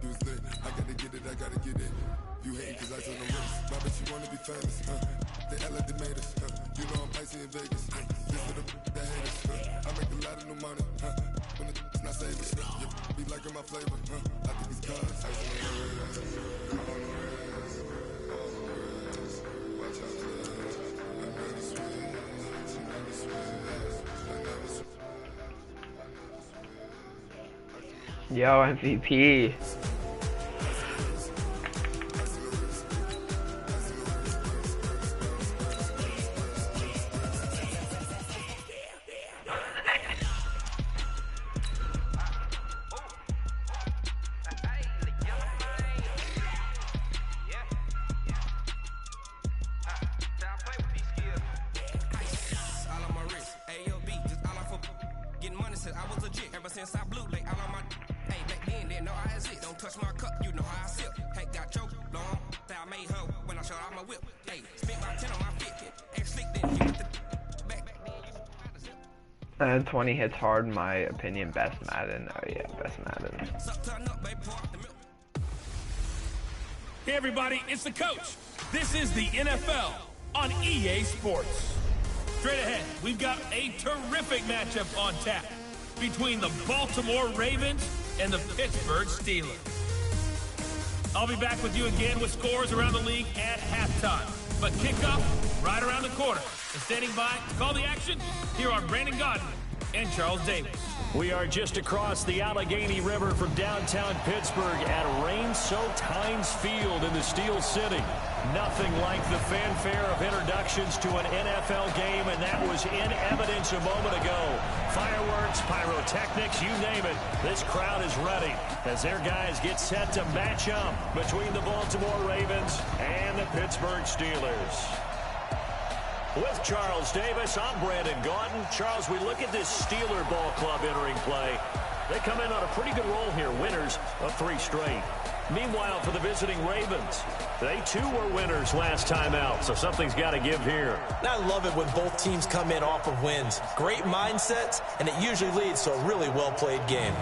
I gotta get it, I gotta get it. You hate cause I took the risk. My bitch, you wanna be famous, They act like they made us, You know I'm icy in Vegas, This for the haters, I make a lot of new money, When it's not saving, be liking my flavor, I think it's cause ice on the wrist, on the wrist, on the wrist. Watch out for this, I never switch, never switch, I never switch. Yo, MVP. And 20 hits hard, in my opinion, best Madden. Oh yeah, best Madden. Hey everybody, it's the coach. This is the NFL on EA Sports. Straight ahead, we've got a terrific matchup on tap between the Baltimore Ravens and the Pittsburgh Steelers. I'll be back with you again with scores around the league at halftime. But kickoff right around the corner. And standing by to call the action, here are Brandon Godden and Charles Davis. We are just across the Allegheny River from downtown Pittsburgh at rain-soaked Heinz Field in the Steel City. Nothing like the fanfare of introductions to an NFL game, and that was in evidence a moment ago. Fireworks, pyrotechnics, you name it. This crowd is ready as their guys get set to match up between the Baltimore Ravens and the Pittsburgh Steelers. With Charles Davis, I'm Brandon Gaudin. Charles, we look at this Steeler ball club entering play. They come in on a pretty good roll here, winners of 3 straight. Meanwhile, for the visiting Ravens, they too were winners last time out, so something's got to give here. And I love it when both teams come in off of wins. Great mindsets, and it usually leads to a really well-played game.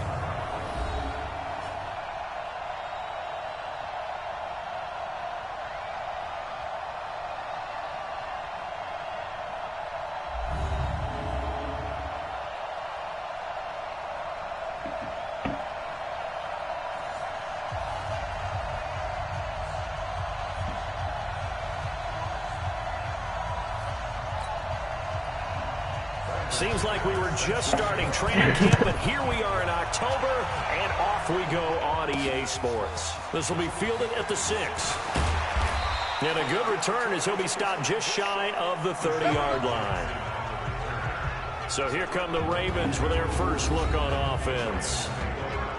Seems like we were just starting training camp, but here we are in October, and off we go on EA Sports. This will be fielded at the 6. And a good return as he'll be stopped just shy of the 30-yard line. So here come the Ravens with their first look on offense.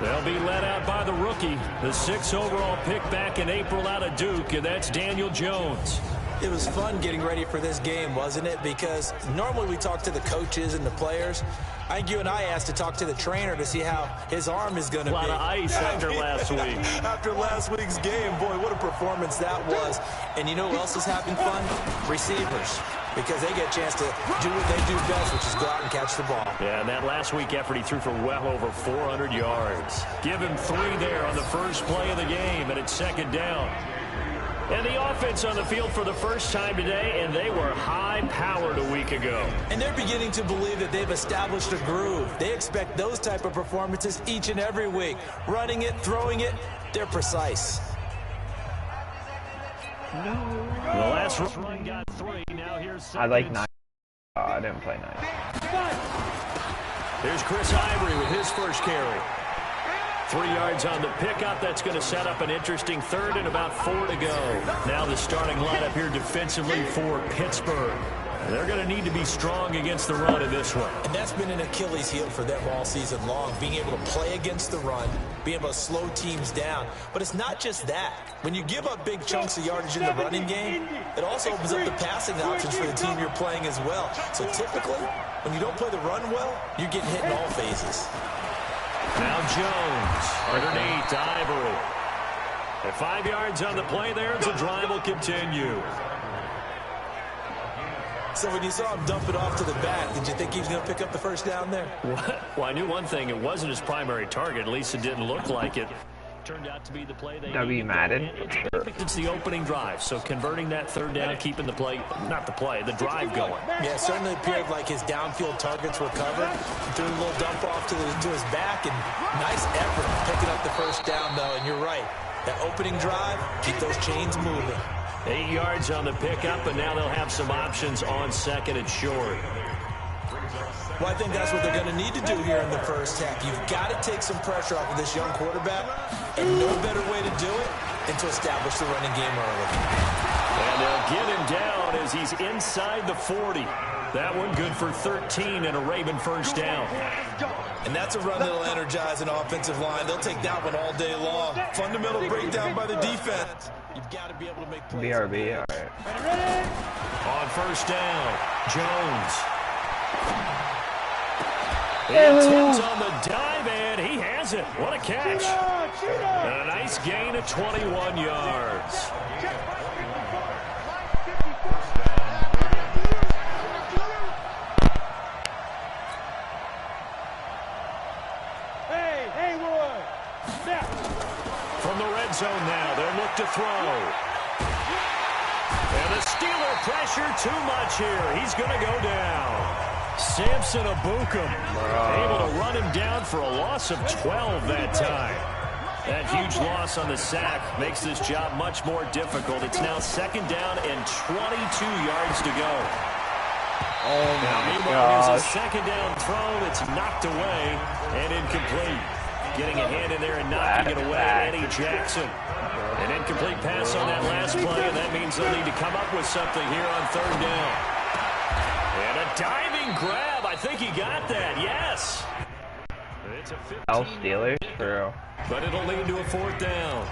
They'll be led out by the rookie, the 6th overall pick back in April out of Duke, and that's Daniel Jones. It was fun getting ready for this game, wasn't it? Because normally we talk to the coaches and the players. I think you and I asked to talk to the trainer to see how his arm is going to be. A lot of ice after last week. After last week's game, boy, what a performance that was. And you know who else is having fun? Receivers. Because they get a chance to do what they do best, which is go out and catch the ball. Yeah, and that last week effort, he threw for well over 400 yards. Give him 3 there on the first play of the game, and it's second down. And the offense on the field for the first time today, and they were high-powered a week ago. And they're beginning to believe that they've established a groove. They expect those type of performances each and every week. Running it, throwing it, they're precise. No. The last run got 3. Now here's I like 9. I didn't play 9. Here's Chris Ivory with his first carry. 3 yards on the pickup. That's going to set up an interesting 3rd and about 4 to go. Now the starting lineup here defensively for Pittsburgh. They're going to need to be strong against the run in this one. And that's been an Achilles heel for them all season long, being able to play against the run, being able to slow teams down. But it's not just that. When you give up big chunks of yardage in the running game, it also opens up the passing options for the team you're playing as well. So typically, when you don't play the run well, you're getting hit in all phases. Now Jones underneath to Ivory. At 5 yards on the play there, the drive will continue. So when you saw him dump it off to the back, did you think he was going to pick up the first down there? Well, I knew one thing. It wasn't his primary target. At least it didn't look like it. Turned out to be the play they W Madden. It's the opening drive, so converting that third down, keeping the drive going. Yeah, it certainly appeared like his downfield targets were covered. He threw a little dump off to his back, and nice effort picking up the first down, though. And you're right, that opening drive, keep those chains moving. 8 yards on the pickup, and now they'll have some options on second and short. Well, I think that's what they're going to need to do here in the first half. You've got to take some pressure off of this young quarterback, and no better way to do it than to establish the running game early. And they'll get him down as he's inside the 40. That one good for 13 and a Raven first down. And that's a run that'll energize an offensive line. They'll take that one all day long. Fundamental breakdown by the defense. You've got to be able to make plays. BRB, all right. On first down, Jones. He attempts on the dive, and he has it. What a catch. And a nice gain of 21 yards. From the red zone now, they'll look to throw. And the Steeler pressure too much here. He's going to go down. Samson Abukum able to run him down for a loss of 12 that time. That huge loss on the sack makes this job much more difficult. It's now second down and 22 yards to go. Oh my Meanwhile, here's a gosh. second down throw that's knocked away and incomplete. Getting a hand in there and knocking it away, Eddie Jackson. An incomplete pass on that last play, and that means they'll need to come up with something here on third down. And a diving grab. I think he got that. Yes. It's a 15 Steelers for real. but it'll lead to a fourth down.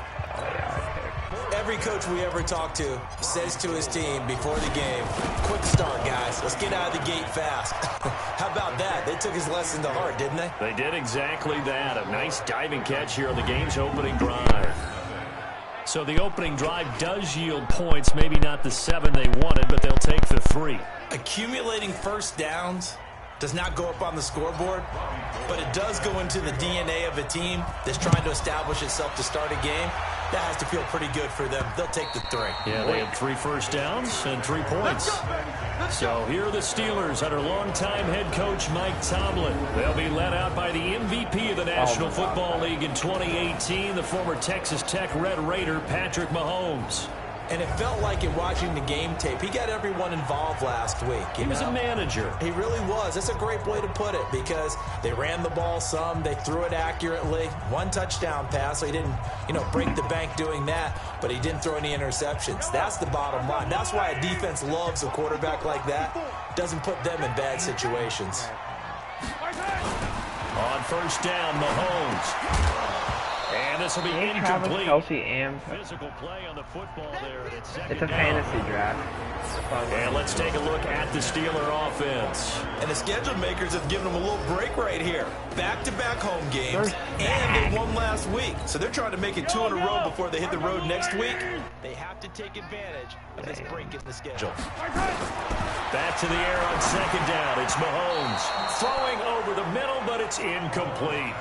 Every coach we ever talk to says to his team before the game, quick start, guys. Let's get out of the gate fast. How about that? They took his lesson to heart, didn't they? They did exactly that. A nice diving catch here on the game's opening drive. So the opening drive does yield points, maybe not the 7 they wanted, but they'll take the 3. Accumulating first downs does not go up on the scoreboard, but it does go into the DNA of a team that's trying to establish itself to start a game. That has to feel pretty good for them. They'll take the 3. Yeah, they had 3 first downs and 3 points. So here are the Steelers under longtime head coach Mike Tomlin. They'll be led out by the MVP of the National Football League in 2018, the former Texas Tech Red Raider, Patrick Mahomes. And it felt like in watching the game tape, he got everyone involved last week. He was a manager. He really was. That's a great way to put it because they ran the ball some. They threw it accurately. 1 touchdown pass, so he didn't, break the bank doing that, but he didn't throw any interceptions. That's the bottom line. That's why a defense loves a quarterback like that. Doesn't put them in bad situations. On first down, Mahomes. And this will be incomplete. Physical play on the football there. It's a fantasy draft. And let's take a look at the Steeler offense. And the schedule makers have given them a little break right here. Back-to-back home games, and they won last week. So they're trying to make it 2 in a row before they hit the road next week. They have to take advantage of this break in the schedule. Back to the air on second down. It's Mahomes throwing over the middle, but it's incomplete.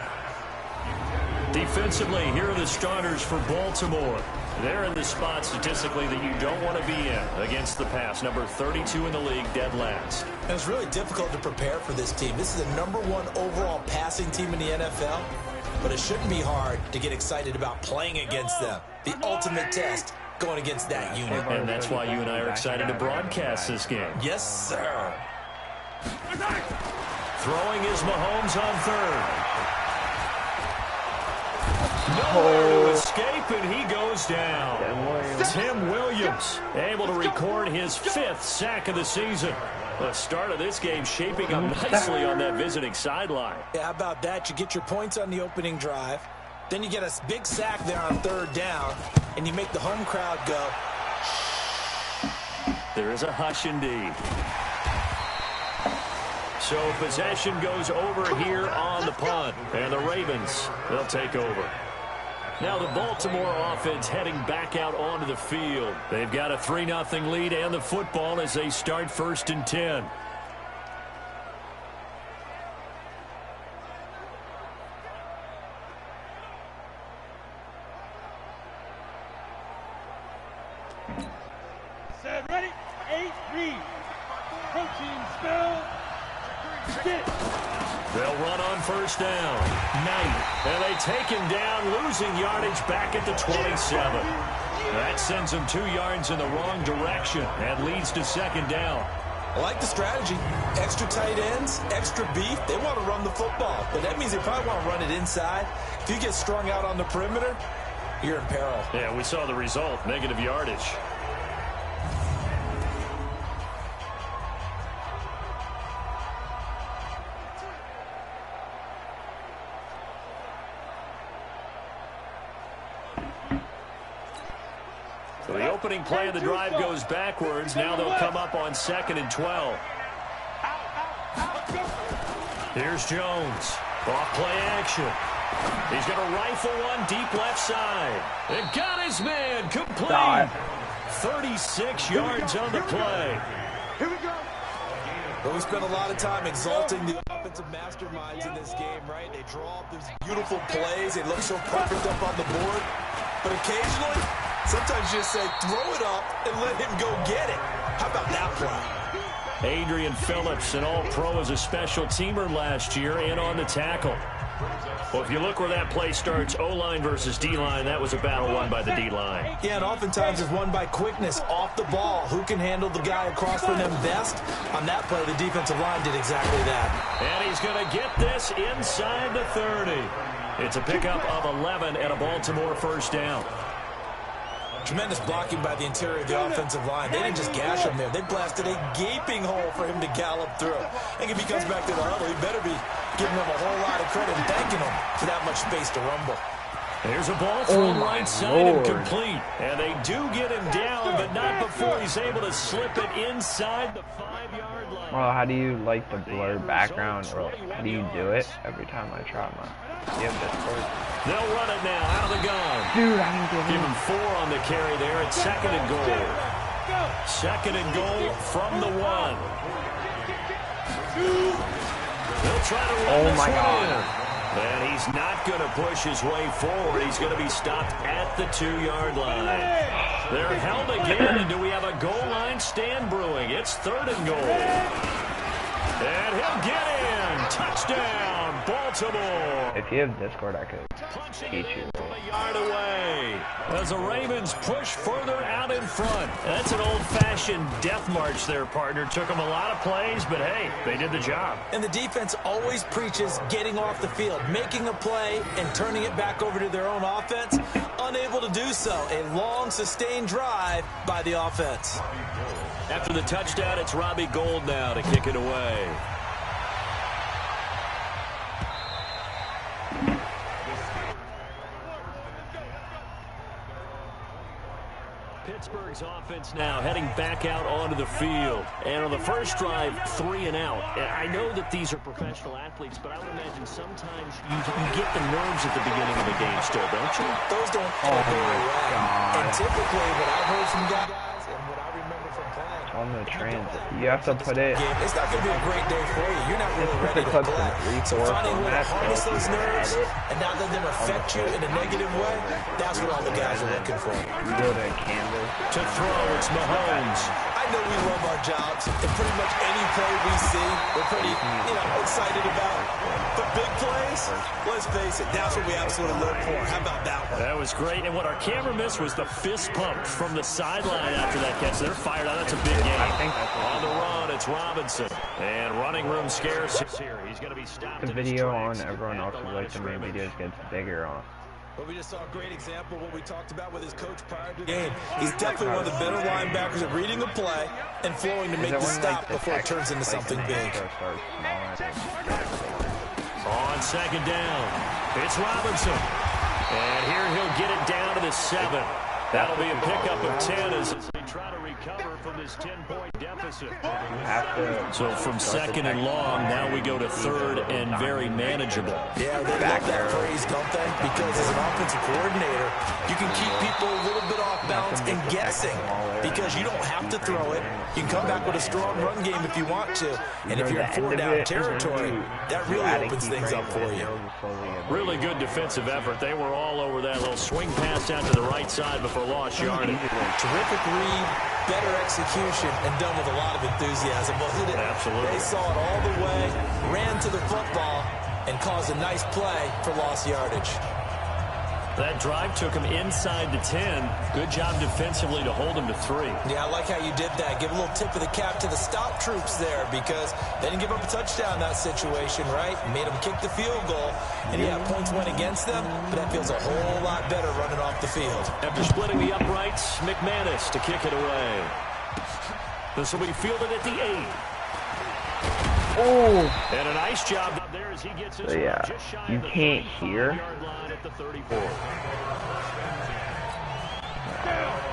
Defensively, here are the starters for Baltimore. They're in the spot statistically that you don't want to be in against the pass. Number 32 in the league, dead last. And it's really difficult to prepare for this team. This is the #1 overall passing team in the NFL, but it shouldn't be hard to get excited about playing against them. The ultimate test going against that unit. And that's why you and I are excited to broadcast this game. Yes, sir. Throwing is Mahomes on third. Nowhere to escape, and he goes down. Tim Williams able to record his 5th sack of the season. The start of this game shaping up nicely on that visiting sideline. Yeah, how about that? You get your points on the opening drive. Then you get a big sack there on third down, and you make the home crowd go. There is a hush indeed. So possession goes over here on the punt, and the Ravens, they'll take over. Now the Baltimore offense heading back out onto the field. They've got a 3-0 lead and the football as they start 1st and 10. Set, ready, 8, read. Protein spell. Sit. They'll run on first down. Knight. And they take him down, losing yardage back at the 27. That sends him 2 yards in the wrong direction and leads to second down. I like the strategy. Extra tight ends, extra beef. They want to run the football, but that means they probably want to run it inside. If you get strung out on the perimeter, you're in peril. Yeah, we saw the result, negative yardage. So the opening play of the drive goes backwards. Now they'll come up on 2nd and 12. Here's Jones. Off play action. He's going to rifle one deep left side. And got his man complete. 36 yards on the play. Here we go. But we spent a lot of time exalting the offensive masterminds in this game, right? They draw up these beautiful plays. They look so perfect up on the board. But occasionally, sometimes you just say, throw it up and let him go get it. How about that play? Adrian Phillips, an all-pro as a special teamer last year, in on the tackle. Well, if you look where that play starts, O-line versus D-line, that was a battle won by the D-line. Yeah, and oftentimes it's won by quickness off the ball. Who can handle the guy across from them best? On that play, the defensive line did exactly that. And he's going to get this inside the 30. It's a pickup of 11 and a Baltimore first down. Tremendous blocking by the interior of the offensive line. They didn't just gash him there. They blasted a gaping hole for him to gallop through. I think if he comes back to the huddle, he better be giving him a whole lot of credit and thanking him for that much space to rumble. There's a ball thrown right side and complete. And they do get him down, but not before he's able to slip it inside the 5-yard line. Well, how do you like the blur background, or how do you do it every time I try my? They'll run it now out of the gun. Dude, I didn't give him 4 on the carry there. It's 2nd and goal. 2nd and goal from the 1. They'll try to run this one in. And he's not going to push his way forward. He's going to be stopped at the 2-yard line. They're held again, and do we have a goal line stand brewing? It's 3rd and goal. And he'll get in. Touchdown, Baltimore. If you have Discord, I could teach you. From a yard away. As the Ravens push further out in front. That's an old-fashioned death march there, partner. Took them a lot of plays, but hey, they did the job. And the defense always preaches getting off the field, making a play, and turning it back over to their own offense. Unable to do so. A long, sustained drive by the offense. After the touchdown, it's Robbie Gould now to kick it away. Pittsburgh's offense now heading back out onto the field. And on the first drive, 3 and out. I know that these are professional athletes, but I would imagine sometimes you get the nerves at the beginning of the game still, don't you? Those don't go away. And typically what I've heard from guys and what I remember from playing on the transit, you have to put it. It's not going to be a great day for you. You're not really ready to play. So finding a way to harness those nerves and not let them affect you in a negative way, that's what all the guys are looking for. You go to Canvas. To throw, it's Mahomes. I know we love our jobs, and pretty much any play we see, we're pretty, excited about. But big plays, let's face it, that's what we absolutely live for. How about that one? That was great, and what our camera missed was the fist pump from the sideline after that catch. They're fired out. That's a big game. I think that's on the run. It's Robinson, and running room scarce here. He's going to be stopped. The video on everyone else's like the main videos gets bigger on. But we just saw a great example of what we talked about with his coach prior to the game. He's definitely one of the better linebackers at reading the play and flowing to make the stop before it turns into something big. On 2nd down, it's Robinson. And here he'll get it down to the 7. That'll be a pickup of 10 as they try to recover from this 10-point deficit. So from second and long, now we go to third and very manageable. Yeah, they love that phrase, don't they? Because as an offensive coordinator, you can keep people a little bit off balance and guessing because you don't have to throw it. You can come back with a strong run game if you want to. And if you're in 4-down territory, that really opens things up for you. Really good defensive effort. They were all over that little swing pass out to the right side before lost yardage. Terrific read, better execution, and done with a lot of enthusiasm, wasn't it? Absolutely. They saw it all the way, ran to the football, and caused a nice play for lost yardage. That drive took him inside the 10. Good job defensively to hold him to 3. Yeah, I like how you did that. Give a little tip of the cap to the stop troops there because they didn't give up a touchdown in that situation, right? Made them kick the field goal. And, yeah, points went against them, but that feels a whole lot better running off the field. After splitting the uprights, McManus to kick it away. This will be fielded at the 8. Oh! And a nice job there as he gets his just shy you of the can't hear. 35-yard line at the 34.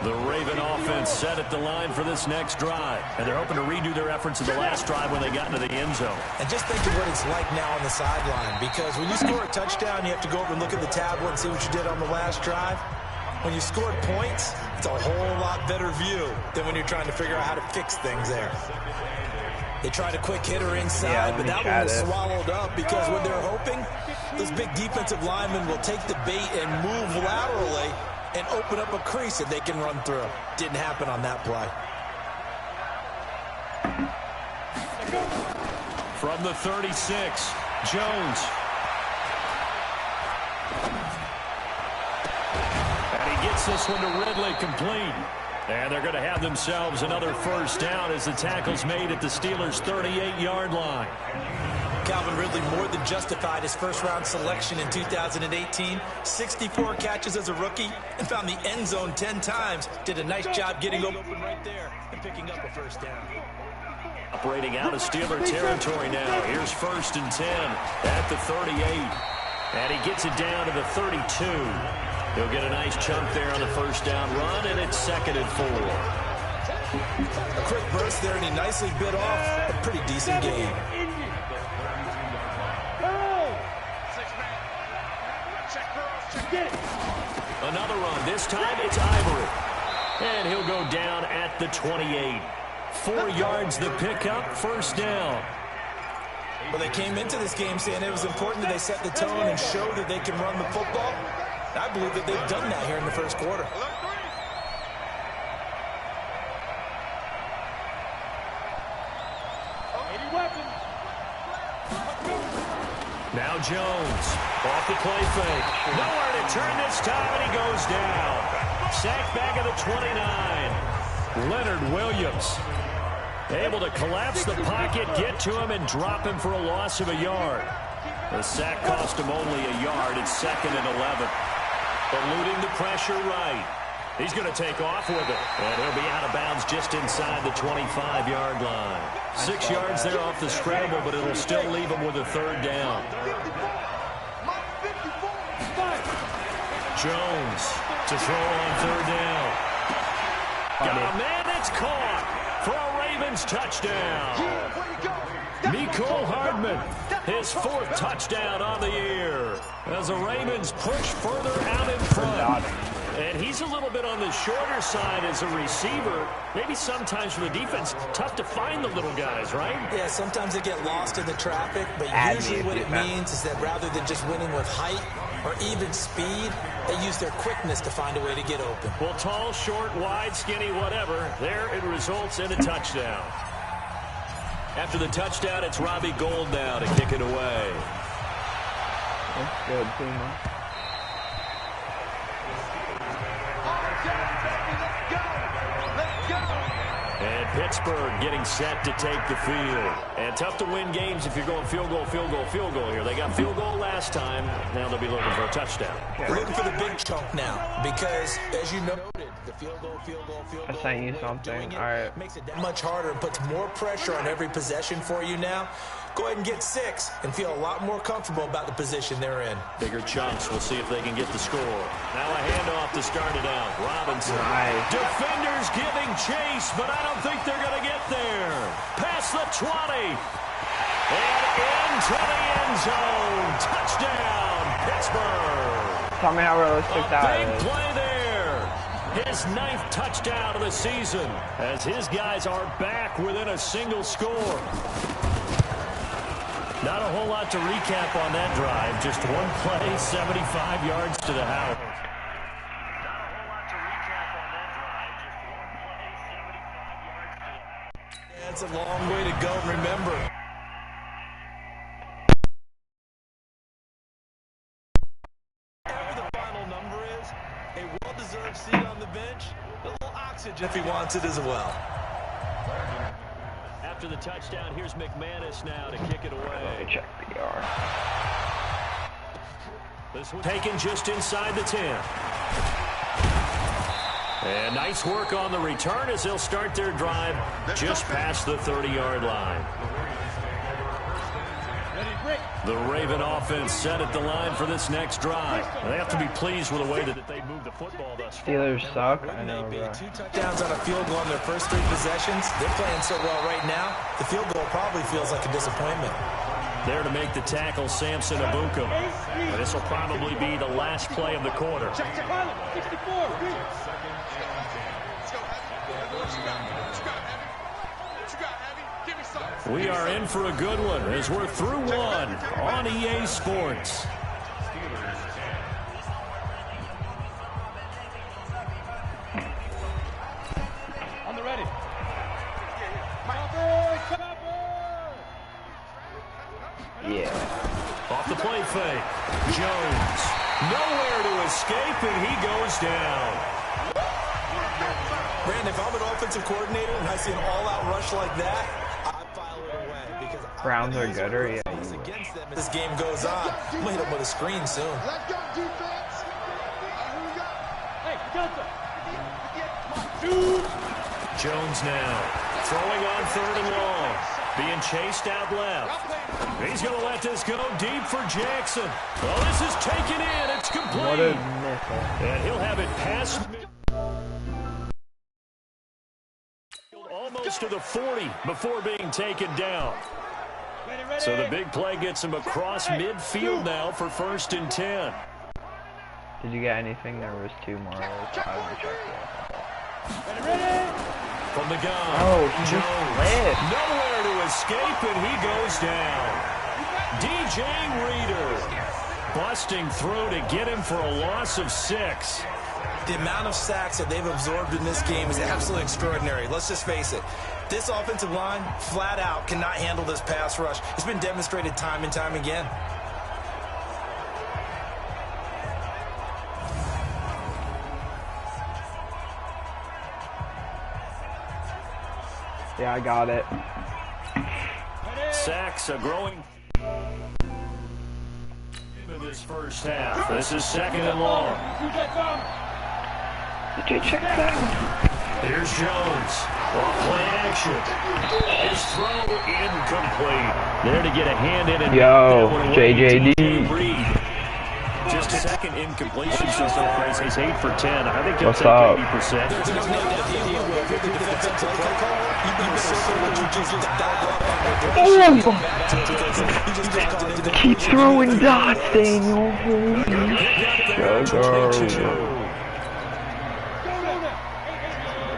The Raven offense set at the line for this next drive. And they're hoping to redo their efforts of the last drive when they got into the end zone. And just think of what it's like now on the sideline because when you score a touchdown, you have to go over and look at the tablet and see what you did on the last drive. When you scored points, it's a whole lot better view than when you're trying to figure out how to fix things there. They tried a quick hitter inside, but that one was swallowed up because what they're hoping, those big defensive linemen will take the bait and move laterally and open up a crease that they can run through. Didn't happen on that play. From the 36, Jones. And he gets this one to Ridley complete. And they're going to have themselves another first down as the tackle's made at the Steelers' 38-yard line. Calvin Ridley more than justified his first-round selection in 2018. 64 catches as a rookie and found the end zone 10 times. Did a nice job getting open right there and picking up a first down. Operating out of Steeler territory now. Here's 1st and 10 at the 38. And he gets it down to the 32. He'll get a nice chunk there on the first down run, and it's 2nd and 4. A quick burst there, and he nicely bit off a pretty decent game. Another run. This time it's Ivory. And he'll go down at the 28. 4 yards the pickup, first down. Well, they came into this game saying it was important that they set the tone and show that they can run the football. I believe that they've done that here in the first quarter. Now Jones off the play fake. Nowhere to turn this time, and he goes down. Sacked back at the 29. Leonard Williams able to collapse the pocket, get to him, and drop him for a loss of a yard. The sack cost him only a yard. It's 2nd and 11. Eluding the pressure right. He's going to take off with it. And he'll be out of bounds just inside the 25-yard line. 6 yards there off the scramble, but it'll still leave him with a third down. Jones to throw on third down. Oh, man, it's caught for a Ravens touchdown. Mecole Hardman, his 4th touchdown on the year as the Ravens push further out in front. And he's a little bit on the shorter side as a receiver. Maybe sometimes for the defense, tough to find the little guys, right? Yeah, sometimes they get lost in the traffic, but usually what it means is that rather than just winning with height or even speed, they use their quickness to find a way to get open. Well, tall, short, wide, skinny, whatever, there it results in a touchdown. After the touchdown, it's Robbie Gould now to kick it away. That's good, Puma. And Pittsburgh getting set to take the field. And tough to win games if you're going field goal, field goal, field goal here. They got field goal last time. Now they'll be looking for a touchdown. We're looking for the big chunk now because, as you noted, the field goal, I sent you something. All right. Makes it that much harder and puts more pressure on every possession for you now. go ahead and get 6 and feel a lot more comfortable about the position they're in. Bigger chunks. We'll see if they can get the score. Now a handoff to start it out. Robinson. Nice. Defenders giving chase, but I don't think they're going to get there. Past the 20. And into the end zone. Touchdown, Pittsburgh. Tell me how realistic that Big is. play there. His 9th touchdown of the season as his guys are back within a single score. Not a whole lot to recap on that drive. Just one play, 75 yards to the house. That's a long way to go, remember. Whatever the final number is, a well-deserved seat on the bench, a little oxygen if he wants it as well. After the touchdown, here's McManus now to kick it away. Let me check PR. This one taken just inside the 10. And nice work on the return as they'll start their drive just past the 30-yard line. The Raven offense set at the line for this next drive. They have to be pleased with the way that they move the football thus far. Steelers suck. I know, bro. 2 touchdowns on a field goal on their first 3 possessions. They're playing so well right now, the field goal probably feels like a disappointment. There to make the tackle, Samson Abuka. This will probably be the last play of the quarter. We are in for a good one as we're through one on EA Sports. On the ready. Yeah. Off the play fake. Jones. Nowhere to escape, and he goes down. Brandon, if I'm an offensive coordinator and I see an all-out rush like that, I file it away because Browns are good, or yeah. against them as this game goes on. I'm gonna hit them with a screen soon. Let's go, defense. Who we got? Hey, Delta. Jones now throwing on 3rd and long. Being chased out left. He's going to let this go deep for Jackson. Well, this is taken in. It's complete. What a missile. And he'll have it past almost to the 40 before being taken down. So the big play gets him across midfield now for 1st and 10. Did you get anything? There was 2 more. From the gun. Oh, he just Jones. slid. Nowhere to escape, and he goes down. DJ Reader busting through to get him for a loss of 6. The amount of sacks that they've absorbed in this game is absolutely extraordinary. Let's just face it. This offensive line, flat out, cannot handle this pass rush. It's been demonstrated time and time again. Yeah, I got it. Sacks are growing in this first half. This is 2nd and long. Did you check that? Here's Jones. Off play action. His throw incomplete. There to get a hand in and Yo, JJD. JJD. Just a second incompletion so far. He's 8 for 10. I think he'll What's take up? 80%. Oh! Keep throwing dots, Daniel. Sugar.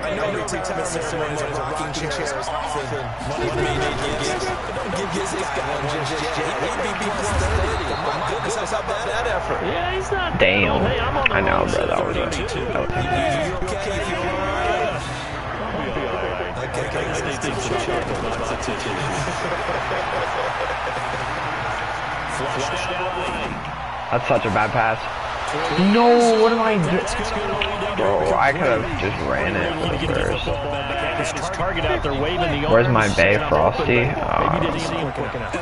I know you're taking the ceremonies and rocking chairs often. Don't give this guy one just yet. He may be plus 30. My goodness, how about that effort? Yeah, he's not. Damn. Hey, I'm on the I know, wrong bro. That side. was a. 32. You okay? You all right? I'll be all right. Okay, I just need some chocolate. Flushed out right. That's such a bad pass. No, what am I doing? Bro, I could have just ran it for the first. Target out there waving the Where's my Bay Frosty? Maybe didn't see him quick enough.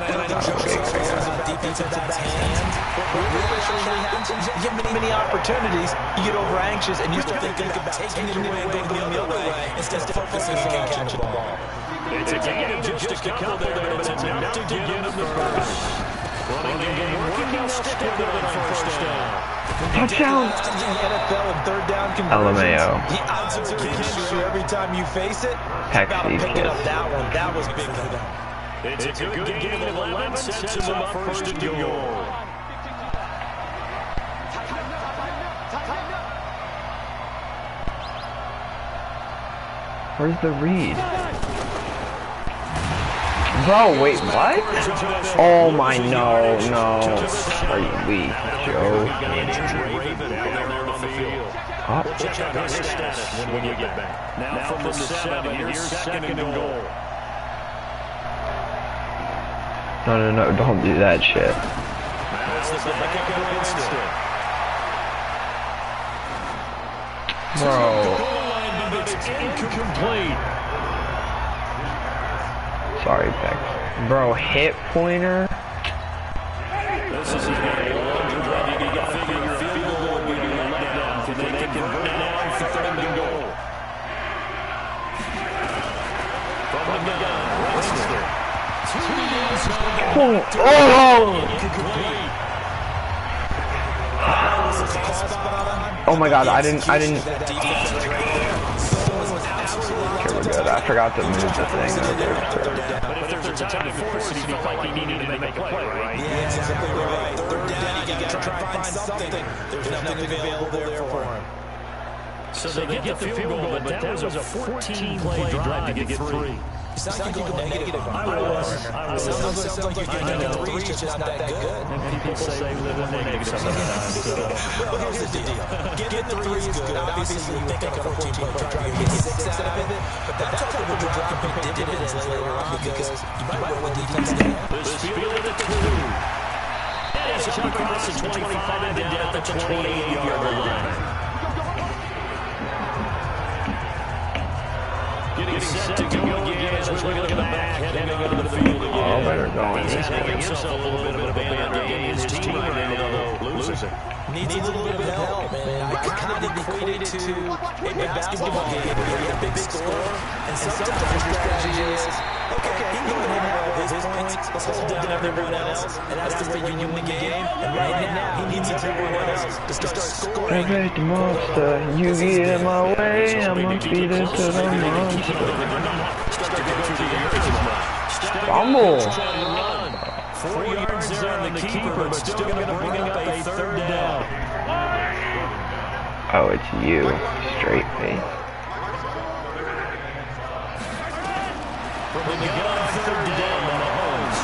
Give many opportunities, you get over anxious and you start thinking about taking it away and going the other way instead of focusing on catching the ball. It's a game of just a couple there, but it's enough to get him the first. Running game working the stick with it on first down. Touchdown! LMAO. The odds are against you every time you face it. Heck, About these picking kids. up that one. That was big for them. It's a good game of 11, sets him up first and goal. Where's the read? Bro, wait, what? Oh my, no. Are you weak, Joe? Oh. When you get back. Now from the 7, here's second and goal. No, don't do that shit. Bro. Incomplete. Sorry, Peck. Bro, hit pointer? This is a longer drive. You got to figure your field goal will be let down. If they can convert it now for third and goal. From the gun, Winston. Oh my god, I didn't. Okay, we're good. I forgot to move the thing over. But if there's a time force, he felt like he needed to make a play, right? Yeah, exactly right. Third down, you got to try and find something. There's nothing available there for him. So they get the field goal, but that was a 14-play drive to get 3. It's not like you're going negative. I was. Sounds like you're getting 3 is just not that good. And people say we live in negative sometimes. Well, here's the deal. Get 3 is good. Obviously, you think on a 14-play drive, you get 6 out of it. But that's what the drive pick dividends later on because you might win with defense there. This field at the 2. And it's across the 25 and down at the 28-yard line. Getting set to go again as we look at the back, heading out of the field again. Oh, better go. He's having himself a little bit of a band-aid. His team right now, though, losing. Needs a little bit of help, man. I kind of equate it to a basketball game where you get a big score, and sometimes your strategy is, okay, he can go ahead and have his points, let's hold down everyone else, and that's the way you win the game. And right now, he needs everyone else to start scoring. I got the monster, you get in my way, I'ma feed it to the monster. Fumble! 4 yards there on the keeper, but still going to bring up a third down. Oh, it's you. Straight face. From the gun, third down, Mahomes.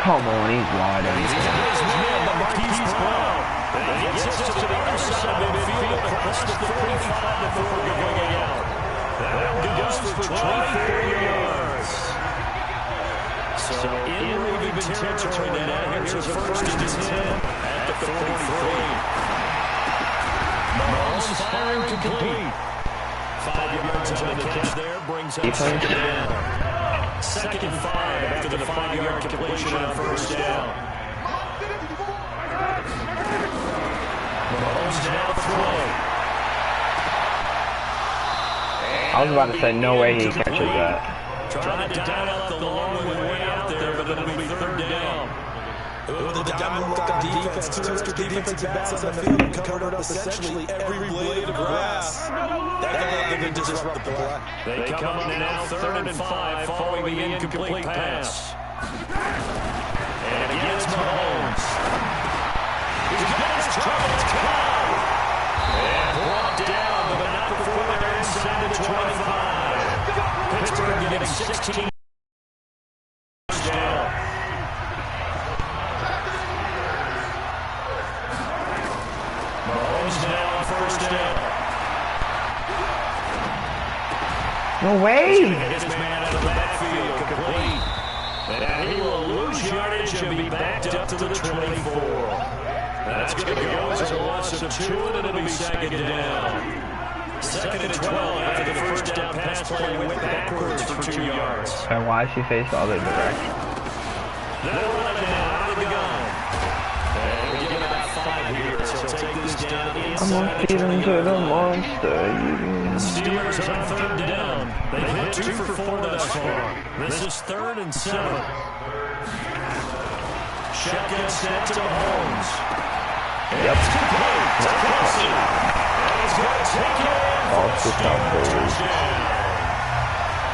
Come on, he's wide open. And he gets us to the other side of midfield across the 45 before going out. That goes for 24 yards. So in moving territory now, here's a first and 10 at the 43. Mahomes firing complete. 5 yards on the catch there brings up second down. Second and 5 after the 5-yard completion on first down. Mahomes now throwing. I was about to say, no way he catches that. Trying to dial up the long way out there, but it'll be third down. The diamond look on defense, 2 extra defensive backs on the field and covered up essentially every blade of grass. That can disrupt the play. They come up now third and 5 following the incomplete pass. And again it's Mahomes. He's got his trouble, it's caught. And brought down, but not before they're inside the 25. Pittsburgh getting 16 down. Mahomes now on first down. No way! His man out of the backfield, complete. And he will lose yardage and be backed up to the 24. That's going to go as a loss of 2, and it'll be second down. Second and 12 after the first down pass play went backwards for 2 yards. And why is she facing the other direction? They'll run it now out of the gun. And we'll give about 5 here. So take this down I'm inside gonna feed him to the monster. The Steelers on third down. They've hit 2 for 4 thus far. This is 3rd and 7. Shotgun snap to Mahomes. Yep. It's complete to Kelsey. And he's going to take it in for a touchdown.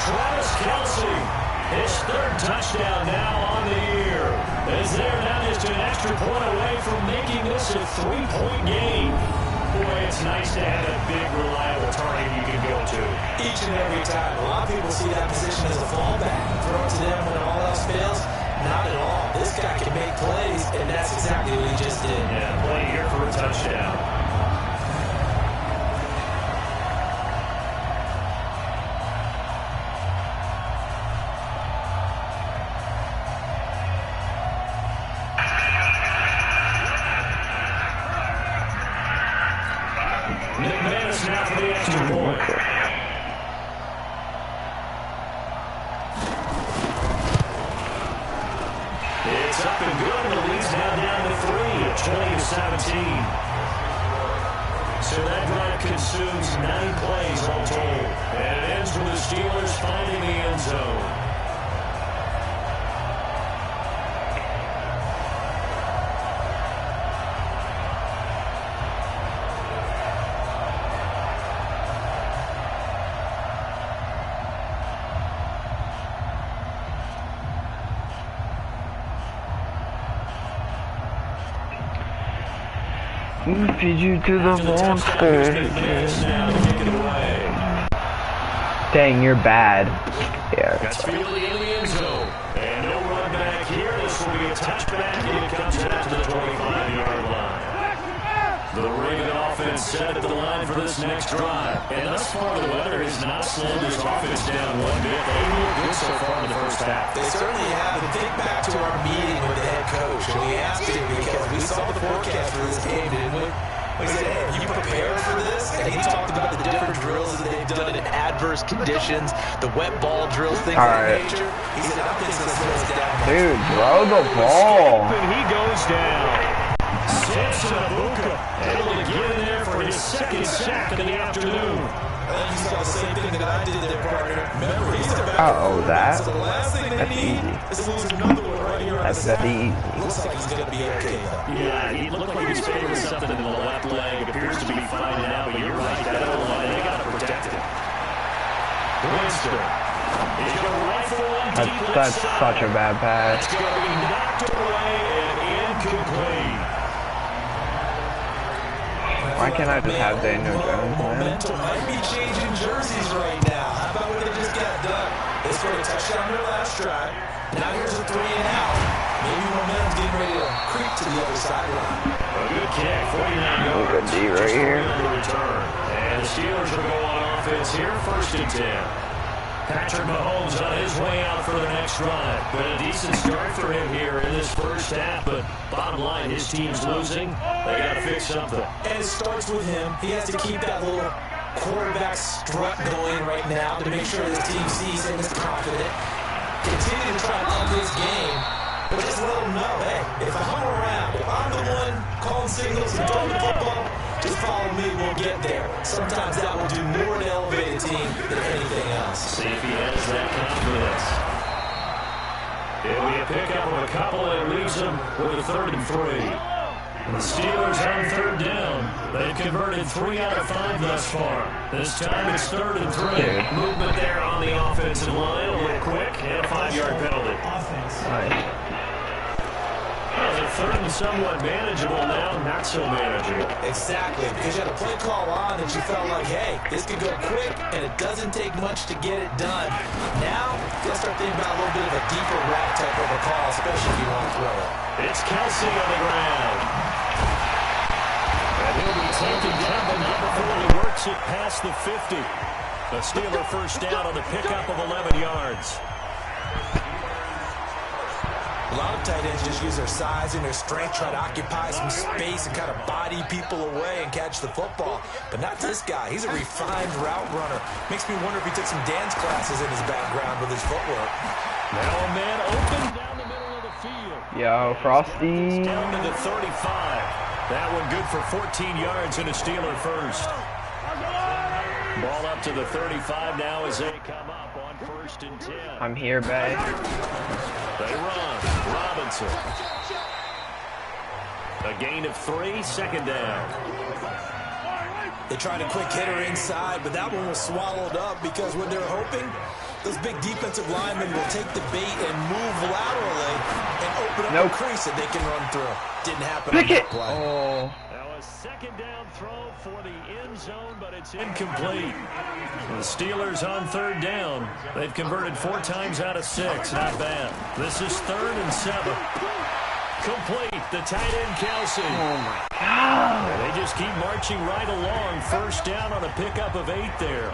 Travis Kelsey, his 3rd touchdown now on the year. As they're now just an extra point away from making this a 3-point game. Boy, it's nice to have a big, reliable target you can go to. Each and every time. A lot of people see that position as a fallback. Throw it to them when all else fails. Not at all. This guy can make plays, and that's exactly what he just did. Yeah, play here for a touchdown. McManus now for the extra point. It's up and good. The lead's now down to 3, 20-17. So that drive consumes 9 plays all told. And it ends with the Steelers finding the end zone. Feed you to the monster. Dang, you're bad. Yeah. That's fielding in the end zone. And no run back here. This will be a touchback. And it comes out to the 25-yard line. The Raven offense set at the line for this next drive. And thus far, the weather has not slowed this offense down one bit. They look good so far in the first half. They certainly have. And think back to our meeting with the head coach. And we asked him because we saw the forecast for this game, didn't we? We said, hey, have you prepared for this? And he talked about the different drills that they've done in adverse conditions, the wet ball drills, things of that nature. He said, I think this slows down. Dude, throw the ball. And he goes down. Samson Abuka able to get in there for his 2nd sack of the afternoon. I think you saw the same thing that I did there, partner. Remember, he's their back. That? So the last thing they need is to lose another one right here on the That's easy. Looks like he's going to be okay, though. Yeah, he looked like he was favoring something in the left leg. Appears to be fine now, but you're right. That other line, they got to protect it. Winston. He's going to rifle one deep left That's side. such a bad pass. It's going to be knocked away and incomplete. Why can't I just have Daniel Jones, man? Momentum might be changing jerseys right now. How about what they just got done? They scored a touchdown their last drive. Now here's a 3 and out. Maybe momentum's getting ready to creep to the other sideline. A good kick, 49 yards. Good D right here. Return. And the Steelers will go on offense here, 1st and 10. Patrick Mahomes on his way out for the next drive. Been a decent start for him here in this first half, but bottom line, his team's losing. They got to fix something. And it starts with him. He has to keep that little quarterback strut going right now to make sure his team sees him as confident. Continue to try to up his game, but just let him know, hey, if I'm around, if I'm the one calling signals and throwing the football, just follow me, we'll get there. Sometimes that will do more to elevate a team than anything else. See if he has that confidence. It'll be a pickup of a couple that leaves him with a 3rd and 3. And the Steelers on 3rd down. They've converted 3 out of 5 thus far. This time it's 3rd and 3. Movement there on the offensive line. A little quick and a 5-yard penalty. Nice. Well, 3rd and somewhat manageable now, not so manageable. Exactly, because you had a play call on that you felt like, hey, this could go quick, and it doesn't take much to get it done. Now, you got to start thinking about a little bit of a deeper route type of a call, especially if you want to throw it. It's Kelsey on the ground. And he'll be taken down, but not before he works it past the 50. The Steeler first down on the pickup of 11 yards. A lot of tight ends just use their size and their strength, try to occupy some space and kind of body people away and catch the football. But not this guy. He's a refined route runner. Makes me wonder if he took some dance classes in his background with his footwork. Now a man open down the middle of the field. Yo, Frosty. Down to the 35. That one good for 14 yards and a Steeler first. Ball up to the 35 now as they come up on 1st and 10. I'm here, babe. They run. Robinson. A gain of 3, 2nd down. They tried a quick hitter inside, but that one was swallowed up because what they're hoping, those big defensive linemen will take the bait and move laterally and open up a crease that they can run through. Didn't happen on that play. Oh. Now a 2nd down throw for the end zone, but it's incomplete. The Steelers on 3rd down. They've converted 4 times out of 6. Not bad. This is 3rd and 7. Complete. The tight end, Kelsey. Oh, my God. They just keep marching right along. 1st down on a pickup of 8 there.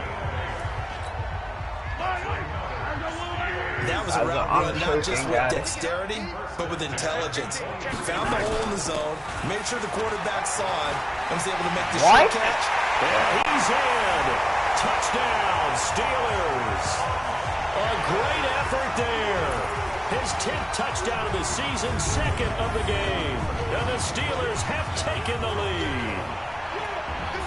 That was a route run, not just with dexterity, but with intelligence. Found the hole in the zone, made sure the quarterback saw it, and was able to make the short catch. And he's in. Touchdown, Steelers. A great effort there. His 10th touchdown of the season, 2nd of the game. And the Steelers have taken the lead.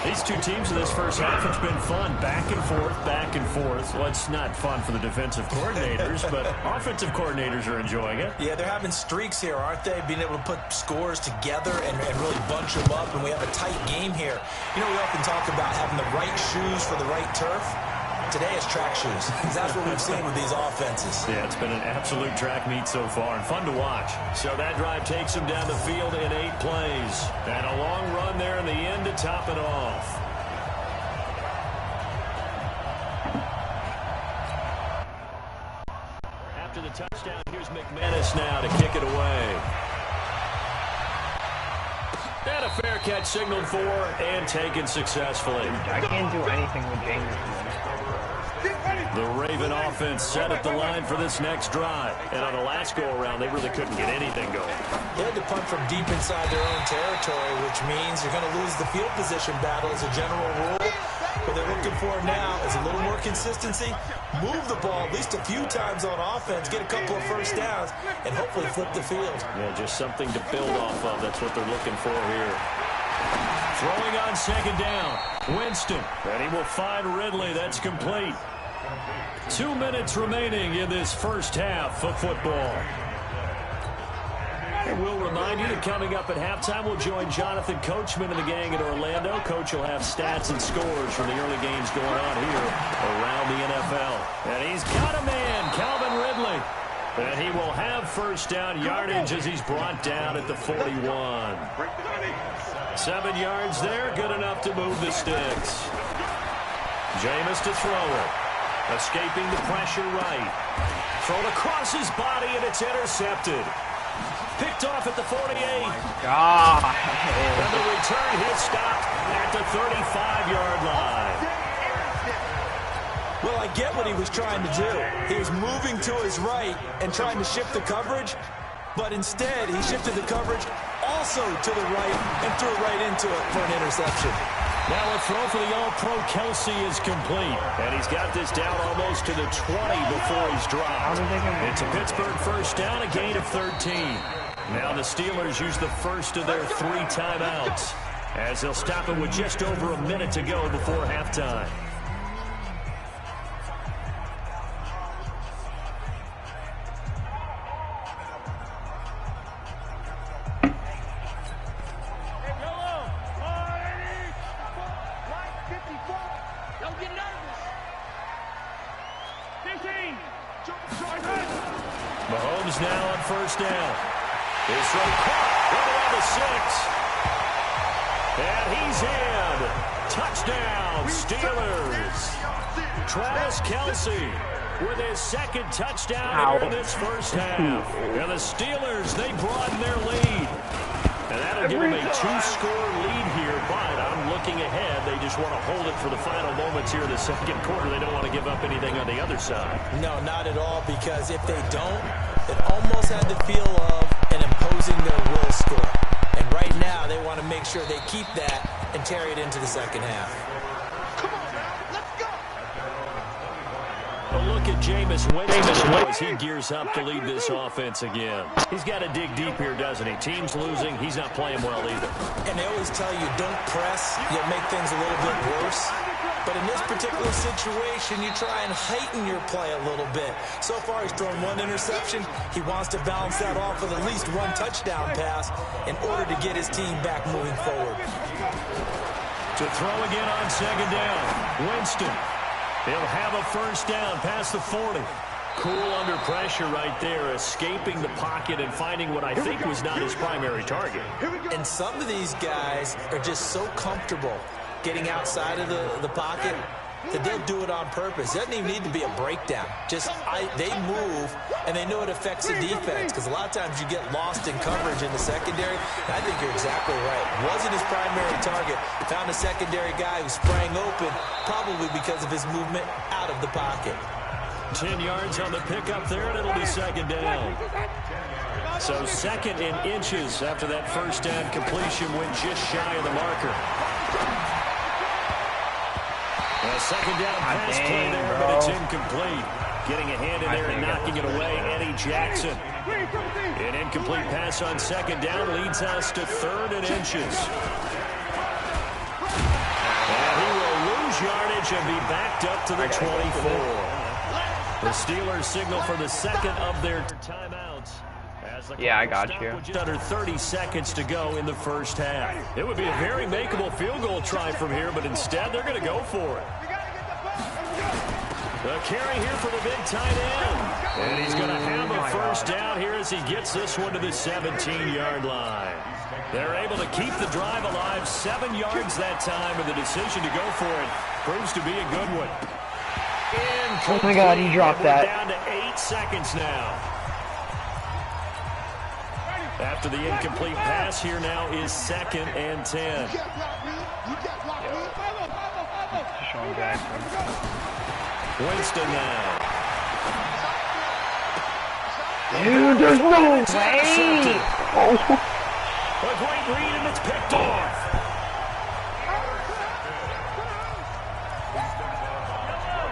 These two teams in this first half, it's been fun. Back and forth, back and forth. Well, it's not fun for the defensive coordinators, but offensive coordinators are enjoying it. Yeah, they're having streaks here, aren't they? Being able to put scores together and really bunch them up, and we have a tight game here. You know, we often talk about having the right shoes for the right turf. Today is track shoes. That's what we've seen with these offenses. Yeah, it's been an absolute track meet so far and fun to watch. So that drive takes them down the field in 8 plays. And a long run there in the end to top it off. After the touchdown, here's McManus now to kick it away. And a fair catch signaled for and taken successfully. I can't do anything with James. The Raven offense set at the line for this next drive. And on the last go-around, they really couldn't get anything going. They had to punt from deep inside their own territory, which means you're going to lose the field position battle as a general rule. What they're looking for now is a little more consistency, move the ball at least a few times on offense, get a couple of 1st downs, and hopefully flip the field. Yeah, just something to build off of. That's what they're looking for here. Throwing on 2nd down. Winston. And he will find Ridley. That's complete. 2 minutes remaining in this first half of football. And we'll remind you that coming up at halftime, we'll join Jonathan Coachman and the gang in Orlando. Coach will have stats and scores from the early games going on here around the NFL. And he's got a man, Calvin Ridley. And he will have 1st down yardage as he's brought down at the 41. 7 yards there, good enough to move the sticks. Jameis to throw it. Escaping the pressure right. Thrown across his body, and it's intercepted. Picked off at the 48. Oh my God. And the return hit stopped at the 35-yard line. Well, I get what he was trying to do. He was moving to his right and trying to shift the coverage, but instead he shifted the coverage also to the right and threw right into it for an interception. Now a throw for the All-Pro Kelsey is complete. And he's got this down almost to the 20 before he's dropped. It's a Pittsburgh 1st down, a gain of 13. Now the Steelers use the first of their 3 timeouts as they'll stop it with just over a minute to go before halftime. Mahomes now on 1st down. His throw caught right around the 6. And he's in. Touchdown, Steelers. Travis Kelsey with his 2nd touchdown here in this first half. And the Steelers, they broaden their lead. And that'll give them a 2-score lead here, but I'm looking looking ahead. They just want to hold it for the final moments here in the second quarter. They don't want to give up anything on the other side. No, not at all, because if they don't, it almost had the feel of an imposing their will score. And right now, they want to make sure they keep that and carry it into the second half. A look at Jameis Winston as he gears up to lead this offense again. He's got to dig deep here, doesn't he? Team's losing. He's not playing well either. And they always tell you, don't press. You'll make things a little bit worse. But in this particular situation, you try and heighten your play a little bit. So far, he's thrown one interception. He wants to balance that off with at least one touchdown pass in order to get his team back moving forward. To throw again on second down. Winston. He'll have a first down past the 40. Cool under pressure right there, escaping the pocket and finding what I think was not his primary target. And some of these guys are just so comfortable getting outside of the pocket that they'll do it on purpose. It doesn't even need to be a breakdown. They move, and they know it affects the defense, because a lot of times you get lost in coverage in the secondary. And I think you're exactly right. Wasn't his primary target. Found a secondary guy who sprang open, probably because of his movement out of the pocket. 10 yards on the pickup there, and it'll be second down. So second in inches after that first down completion went just shy of the marker. A second down pass play there, but it's incomplete. Getting a hand in there and knocking it away, Eddie Jackson. An incomplete pass on second down leads us to third and inches. And he will lose yardage and be backed up to the 24. The Steelers signal for the second of their timeouts. Yeah, I got you. Just under 30 seconds to go in the first half. It would be a very makeable field goal try from here, but instead they're going to go for it. The carry here for the big tight end. And he's going to have a first down here as he gets this one to the 17-yard line. They're able to keep the drive alive, 7 yards that time, and the decision to go for it proves to be a good one. Oh my God, he dropped that. Down to 8 seconds now. After the incomplete pass, here now is second and 10. Sean Jackson. Winston now. Dude, there's no way! A great read, and it's picked off.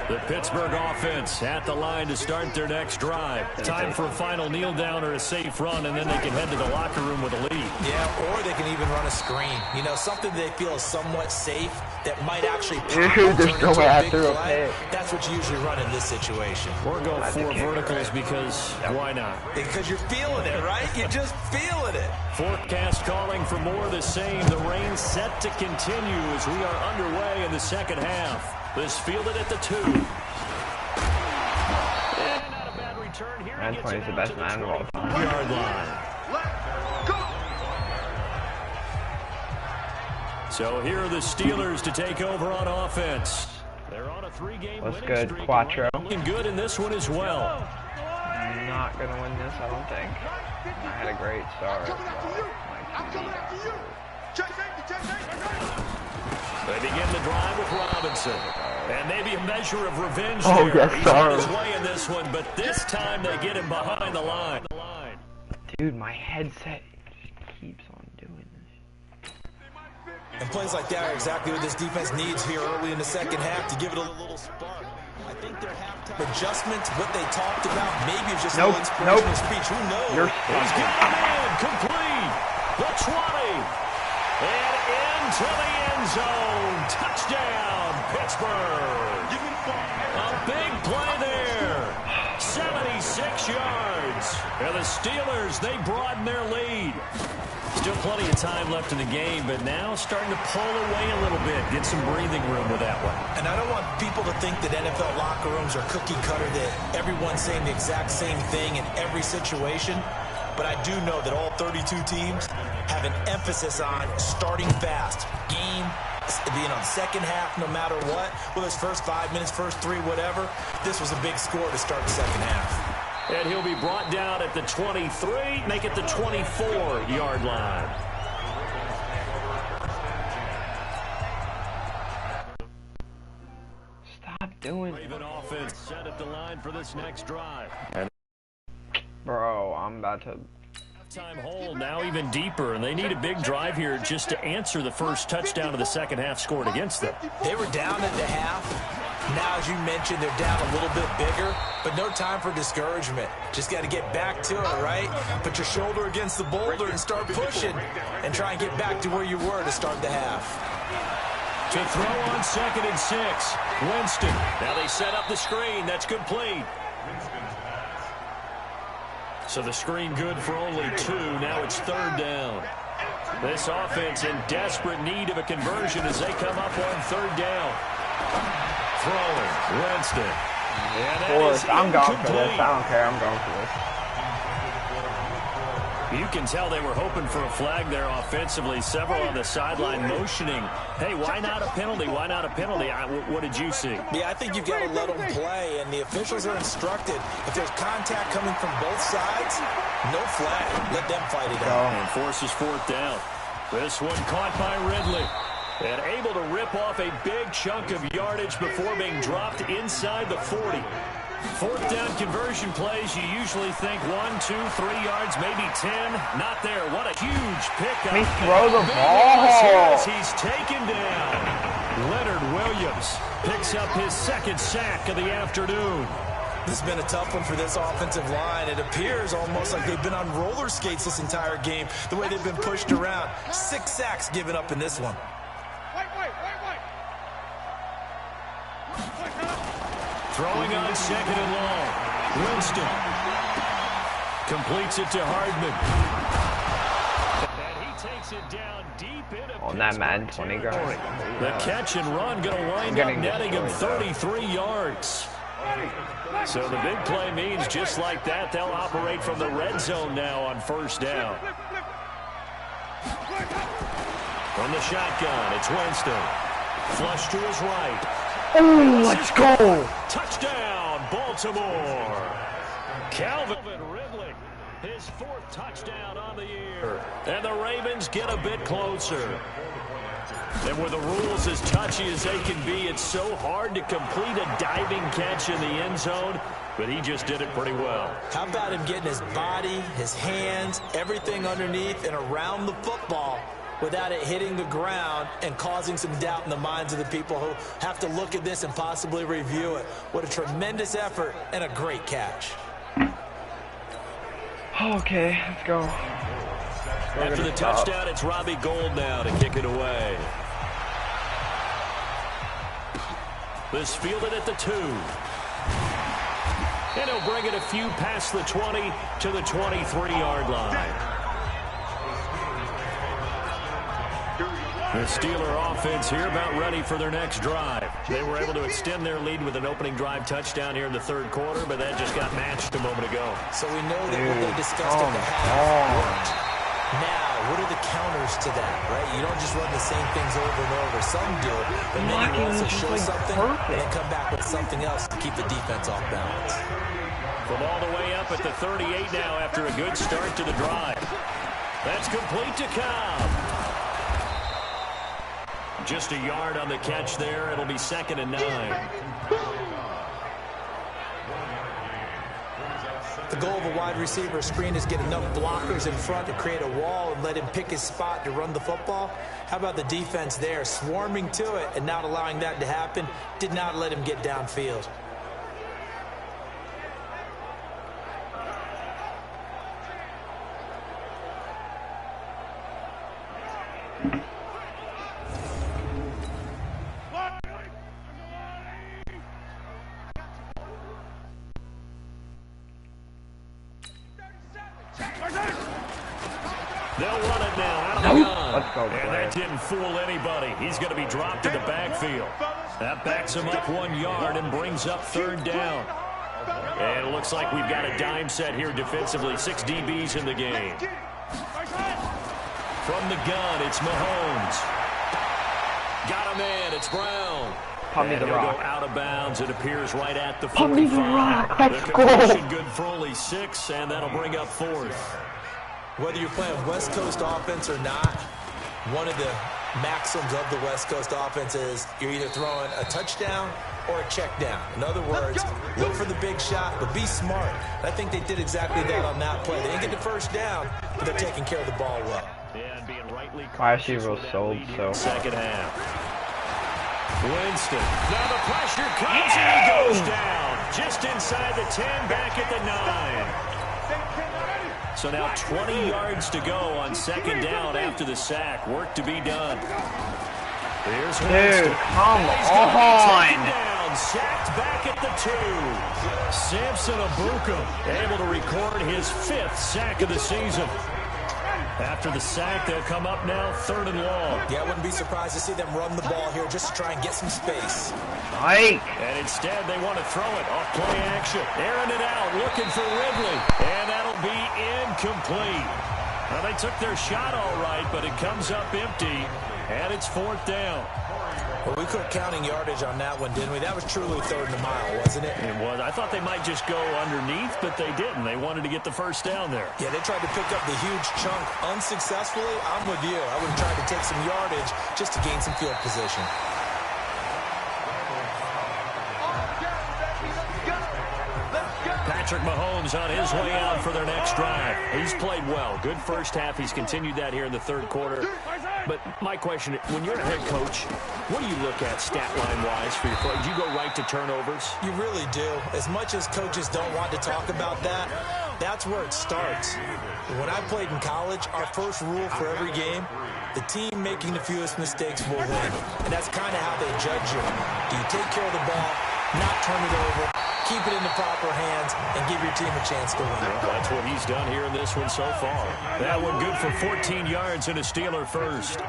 The Pittsburgh offense at the line to start their next drive. Time for a final kneel down or a safe run, and then they can head to the locker room with a lead. Yeah, or they can even run a screen. You know, something they feel is somewhat safe that might actually There's no way I threw a pick. That's what you usually run in this situation. Or go 4 verticals because why not? Because you're feeling it, right? You're just feeling it. Forecast calling for more of the same. The rain set to continue as we are underway in the second half. This fielded at the 2. And not a bad return here. Man, 20 is the best man of all time. Yard line. So here are the Steelers to take over on offense. They're on a 3-game winning good, streak. Quattro. Looking good in this one as well. I'm not going to win this, I don't think. I had a great start. They begin the drive with Robinson. And maybe a measure of revenge Oh, there. yes, He's sir. on his way in this one, but this time they get him behind the line. Dude, my headset just keeps on doing this. And plays like that are exactly what this defense needs here early in the second half to give it a little spark. I think their halftime adjustments, what they talked about, maybe it's just a little inspirational speech. Who knows? He's getting in, complete. The 20. And into the end zone. Touchdown, Pittsburgh. A big play there. 76 yards. And the Steelers, they broaden their lead. Still plenty of time left in the game, but now starting to pull away a little bit. Get some breathing room with that one. And I don't want people to think that NFL locker rooms are cookie cutter, that everyone's saying the exact same thing in every situation. But I do know that all 32 teams have an emphasis on starting fast. Game being on second half no matter what. Whether it's first 5 minutes, first 3, whatever. This was a big score to start the second half. And he'll be brought down at the 23, make it the 24-yard line. Stop doing it. Raven offense set at the line for this next drive. Bro, I'm about to... Time hole now even deeper, and they need a big drive here just to answer the first touchdown of the second half scored against them. They were down at the half. Now, as you mentioned, they're down a little bit bigger, but no time for discouragement. Just got to get back to it, right? Put your shoulder against the boulder and start pushing and try and get back to where you were to start the half. To throw on 2nd and 6, Winston. Now they set up the screen. That's complete. So the screen good for only 2. Now it's 3rd down. This offense in desperate need of a conversion as they come up on 3rd down. Throwing, Winston. I'm going for this. I don't care. I'm going for this. You can tell they were hoping for a flag there offensively. Several on the sideline motioning, hey, why not a penalty? Why not a penalty? What did you see? Yeah, I think you've got to let them play, and the officials are instructed. If there's contact coming from both sides, no flag. Let them fight it out. And forces 4th down. This one caught by Ridley. And able to rip off a big chunk of yardage before being dropped inside the 40. 4th down conversion plays, you usually think 1, 2, 3 yards, maybe 10. Not there. What a huge pickup. He throw the ball. He's taken down. Leonard Williams picks up his 2nd sack of the afternoon. This has been a tough one for this offensive line. It appears almost like they've been on roller skates this entire game, the way they've been pushed around. 6 sacks given up in this one. Throwing on 2nd and long. Winston completes it to Hardman. And he takes it down deep into On that Madden 20 guy. The catch and run going to wind up netting him 33 yards. So the big play means just like that, they'll operate from the red zone now on 1st down. From the shotgun, it's Winston. Flush to his right. Oh, let's go! Touchdown, Baltimore. Calvin Ridley, his 4th touchdown on the year. And the Ravens get a bit closer. And with the rules as touchy as they can be, it's so hard to complete a diving catch in the end zone, but he just did it pretty well. How about him getting his body, his hands, everything underneath and around the football without it hitting the ground and causing some doubt in the minds of the people who have to look at this and possibly review it. What a tremendous effort and a great catch. Okay, let's go. After the touchdown, it's Robbie Gould now to kick it away. This fielded at the 2. And he'll bring it a few past the 20 to the 23-yard line. The Steeler offense here about ready for their next drive. They were able to extend their lead with an opening drive touchdown here in the 3rd quarter, but that just got matched a moment ago. So we know that what they discussed at the half worked. Now, what are the counters to that, right? You don't just run the same things over and over. Some do it, but then you also show something and then come back with something else to keep the defense off balance. From all the way up at the 38 now after a good start to the drive. That's complete to Cobb. Just a yard on the catch there. It'll be 2nd and 9. The goal of a wide receiver screen is get enough blockers in front to create a wall and let him pick his spot to run the football. How about the defense there, swarming to it and not allowing that to happen? Did not let him get downfield. They'll run it now out of the gun. Let's go, and that didn't fool anybody. He's going to be dropped in the backfield. That backs him up 1 yard and brings up 3rd down. And it looks like we've got a dime set here defensively. 6 DBs in the game. From the gun, it's Mahomes. Got a man, it's Brown. Pump me the rock. Go out of bounds. It appears right at the 45. Pump me the rock. Let's the go. conversion good for only 6, and that'll bring up 4th. Whether you're playing West Coast offense or not, one of the maxims of the West Coast offense is you're either throwing a touchdown or a check down. In other words, look for the big shot, but be smart. I think they did exactly that on that play. They didn't get the first down, but they're taking care of the ball well. And being rightly She was sold, so. second half. Winston. Now the pressure comes and he goes down. Just inside the 10, back at the 9. So now 20 yards to go on second down after the sack. Work to be done. Here's Winston. Dude, come on. Sacked back at the 2. Samson Abuka able to record his 5th sack of the season. After the sack, they'll come up now 3rd and long. Yeah, I wouldn't be surprised to see them run the ball here just to try and get some space. And instead, they want to throw it off play action. Airing it out, looking for Ridley. And that'll be incomplete. Well, they took their shot all right, but it comes up empty. And it's 4th down. Well, we quit counting yardage on that one, didn't we? That was truly 3rd and a mile, wasn't it? It was. I thought they might just go underneath, but they didn't. They wanted to get the first down there. Yeah, they tried to pick up the huge chunk unsuccessfully. I'm with you. I would have tried to take some yardage just to gain some field position. Patrick Mahomes on his way out for their next drive. He's played well. Good first half. He's continued that here in the 3rd quarter. But my question, when you're a head coach, what do you look at stat line-wise for your play? Do you go right to turnovers? You really do. As much as coaches don't want to talk about that, that's where it starts. When I played in college, our first rule for every game, the team making the fewest mistakes will win. And that's kind of how they judge you. Do you take care of the ball, not turn it over, keep it in the proper hands, and give your team a chance to win? Well, that's what he's done here in this one so far. That one good for 14 yards and a Steeler first.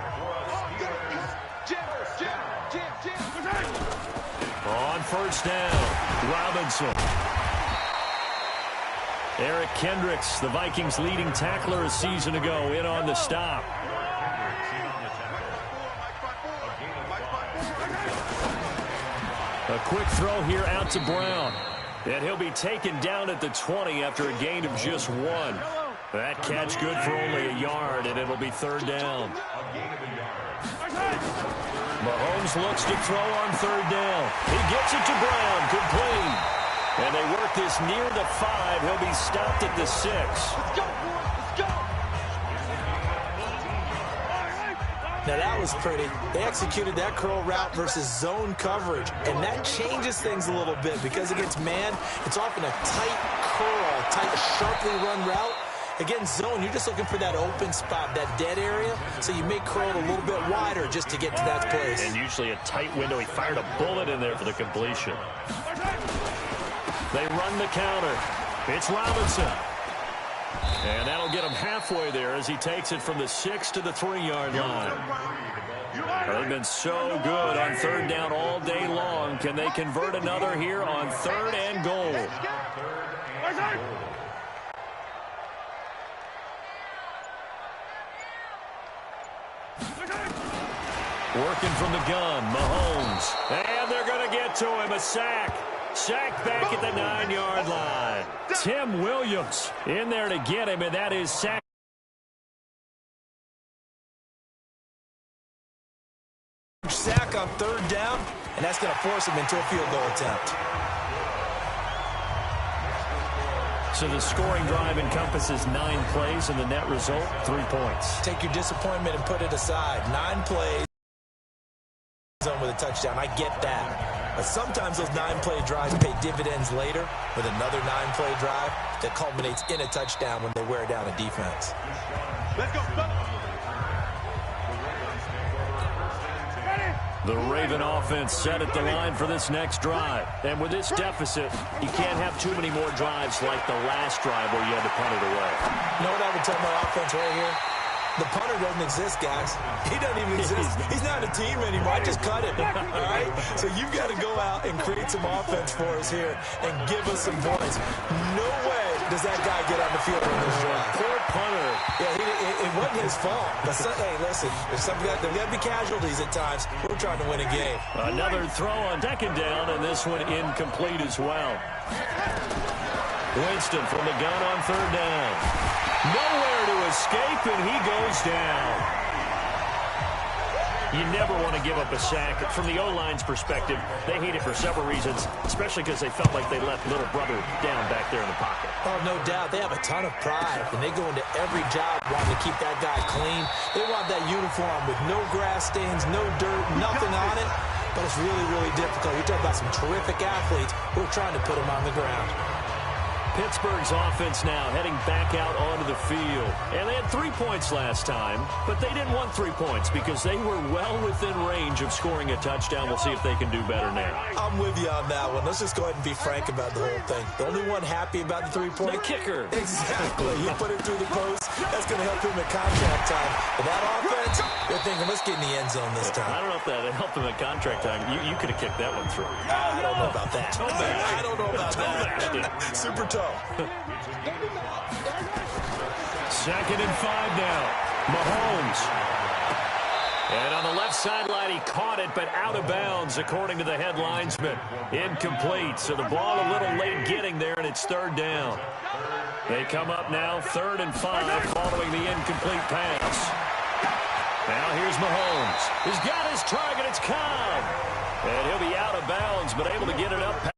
On first down, Robinson. Eric Kendricks, the Vikings' leading tackler a season ago, in on the stop. A quick throw here out to Brown. And he'll be taken down at the 20 after a gain of just 1. That catch good for only a yard, and it'll be 3rd down. Mahomes looks to throw on 3rd down. He gets it to Brown, complete. And they work this near the 5. He'll be stopped at the 6. Now that was pretty. They executed that curl route versus zone coverage, and that changes things a little bit because against man, it's often a tight curl, tight, sharply run route. Against zone, you're just looking for that open spot, that dead area, so you may curl it a little bit wider just to get to that place. And usually a tight window. He fired a bullet in there for the completion. They run the counter. It's Robinson. And that'll get him halfway there as he takes it from the 6 to the 3-yard line. They've been so good on 3rd down all day long. Can they convert another here on 3rd and goal? Working from the gun, Mahomes. And they're going to get to him, a sack. Sacked back at the 9-yard line. Tim Williams in there to get him, and that is sack. Sack on 3rd down, and that's going to force him into a field goal attempt. So the scoring drive encompasses 9 plays, and the net result, 3 points. Take your disappointment and put it aside. 9 plays with a touchdown. I get that. But sometimes those 9-play drives pay dividends later with another 9-play drive that culminates in a touchdown when they wear down a defense. Let's go. The Raven offense set at the line for this next drive. And with this deficit, you can't have too many more drives like the last drive where you had to punt it away. You know what I would tell my offense right here? The punter doesn't exist, guys. He doesn't even exist. He's not a team anymore. I just cut it. All right? So you've got to go out and create some offense for us here and give us some points. No way does that guy get on the field on this drive. Poor punter. Yeah, it wasn't his fault. But hey, listen, there's got to be casualties at times. We're trying to win a game. Another throw on 2nd down, and this one incomplete as well. Winston from the gun on 3rd down. Nowhere to escape, and he goes down. You never want to give up a sack. From the O-line's perspective, they hate it for several reasons, especially because they felt like they let little brother down back there in the pocket. Oh, no doubt. They have a ton of pride, and they go into every job wanting to keep that guy clean. They want that uniform with no grass stains, no dirt, nothing on it. But it's really, really difficult. You're talking about some terrific athletes who are trying to put him on the ground. Pittsburgh's offense now heading back out onto the field. And they had 3 points last time, but they didn't want 3 points because they were well within range of scoring a touchdown. We'll see if they can do better now. I'm with you on that one. Let's just go ahead and be frank about the whole thing. The only one happy about the 3-point? The kicker. Exactly. He put it through the post. That's going to help him at contract time. But that offense, they're thinking, let's get in the end zone this time. I don't know if that helped him at contract time. You could have kicked that one through. I don't know about that. I don't know about that. Super tough. 2nd and 5 now. Mahomes. And on the left sideline, he caught it, but out of bounds, according to the head linesman. Incomplete, so the ball a little late getting there, and it's 3rd down. They come up now, 3rd and 5, following the incomplete pass. Now here's Mahomes. He's got his target. It's Cobb. And he'll be out of bounds, but able to get it up.